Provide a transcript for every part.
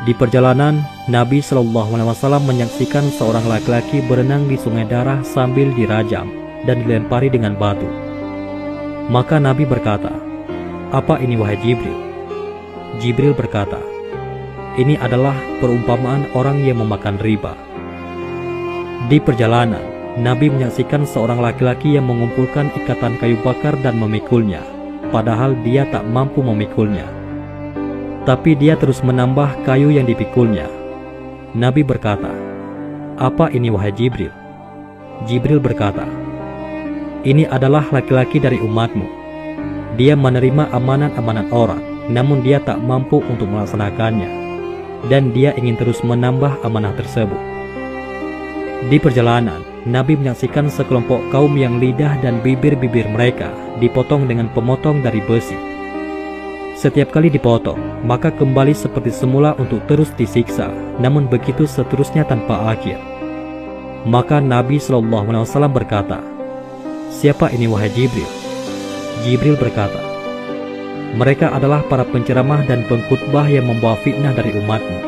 Di perjalanan, Nabi SAW menyaksikan seorang laki-laki berenang di sungai darah sambil dirajam dan dilempari dengan batu. Maka Nabi berkata, "Apa ini wahai Jibril?" Jibril berkata, "Ini adalah perumpamaan orang yang memakan riba." Di perjalanan, Nabi menyaksikan seorang laki-laki yang mengumpulkan ikatan kayu bakar dan memikulnya, padahal dia tak mampu memikulnya. Tapi dia terus menambah kayu yang dipikulnya. Nabi berkata, "Apa ini wahai Jibril?" Jibril berkata, "Ini adalah laki-laki dari umatmu. Dia menerima amanat-amanat orang, namun dia tak mampu untuk melaksanakannya, dan dia ingin terus menambah amanah tersebut." Di perjalanan, Nabi menyaksikan sekelompok kaum yang lidah dan bibir-bibir mereka dipotong dengan pemotong dari besi. Setiap kali dipotong, maka kembali seperti semula untuk terus disiksa, namun begitu seterusnya tanpa akhir. Maka Nabi SAW berkata, "Siapa ini wahai Jibril?" Jibril berkata, "Mereka adalah para penceramah dan pengkhutbah yang membawa fitnah dari umatmu.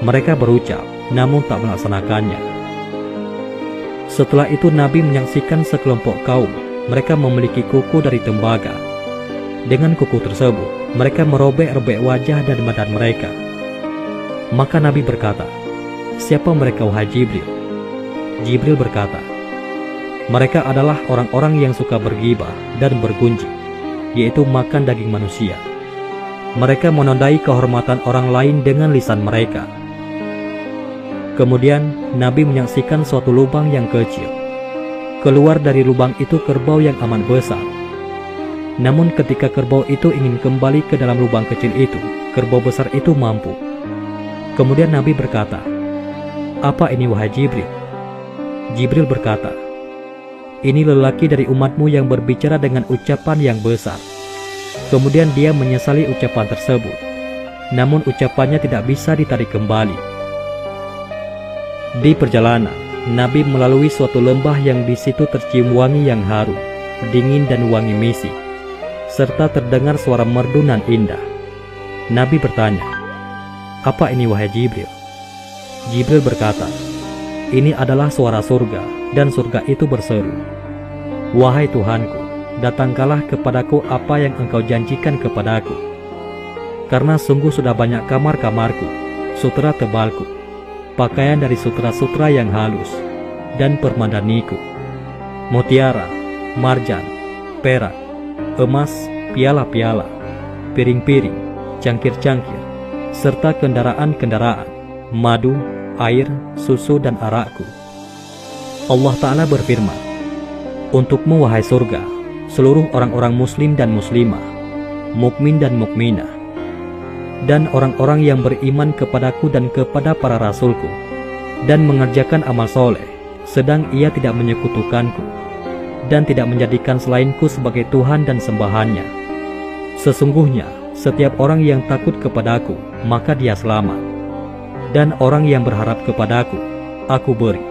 Mereka berucap, namun tak melaksanakannya." Setelah itu Nabi menyaksikan sekelompok kaum. Mereka memiliki kuku dari tembaga. Dengan kuku tersebut, mereka merobek-robek wajah dan badan mereka. Maka Nabi berkata, "Siapa mereka wahai Jibril?" Jibril berkata, "Mereka adalah orang-orang yang suka bergibah dan bergunjing, yaitu makan daging manusia. Mereka menodai kehormatan orang lain dengan lisan mereka." Kemudian Nabi menyaksikan suatu lubang yang kecil. Keluar dari lubang itu kerbau yang amat besar. Namun ketika kerbau itu ingin kembali ke dalam lubang kecil itu, kerbau besar itu mampu. Kemudian Nabi berkata, "Apa ini wahai Jibril?" Jibril berkata, "Ini lelaki dari umatmu yang berbicara dengan ucapan yang besar." Kemudian dia menyesali ucapan tersebut, namun ucapannya tidak bisa ditarik kembali. Di perjalanan, Nabi melalui suatu lembah yang di situ tercium wangi yang harum, dingin dan wangi misik, serta terdengar suara merdu nan indah. Nabi bertanya, "Apa ini wahai Jibril?" Jibril berkata, "Ini adalah suara surga," dan surga itu berseru, "Wahai Tuhanku, datangkanlah kepadaku apa yang engkau janjikan kepadaku. Karena sungguh sudah banyak kamar-kamarku, sutra tebalku, pakaian dari sutra-sutra yang halus, dan permadaniku, mutiara, marjan, perak, emas, piala-piala, piring-piring, cangkir-cangkir, serta kendaraan-kendaraan, madu, air, susu, dan arakku." Allah Ta'ala berfirman, "Untukmu wahai surga, seluruh orang-orang muslim dan muslimah, mukmin dan mukminah, dan orang-orang yang beriman kepadaku dan kepada para rasulku, dan mengerjakan amal soleh, sedang ia tidak menyekutukanku, dan tidak menjadikan selainku sebagai Tuhan dan sembahannya. Sesungguhnya, setiap orang yang takut kepadaku, maka dia selamat. Dan orang yang berharap kepadaku, aku beri.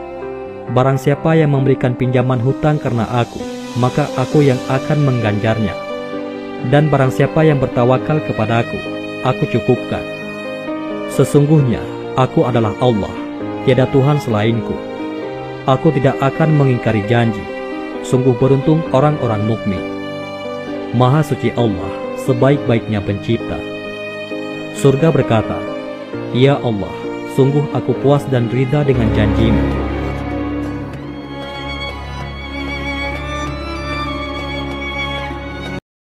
Barang siapa yang memberikan pinjaman hutang karena aku, maka aku yang akan mengganjarnya. Dan barang siapa yang bertawakal kepadaku, aku cukupkan. Sesungguhnya, aku adalah Allah, tiada Tuhan selainku. Aku tidak akan mengingkari janji. Sungguh beruntung orang-orang mukmin. Maha suci Allah, sebaik-baiknya pencipta." Surga berkata, "Ya Allah, sungguh aku puas dan ridha dengan janjimu."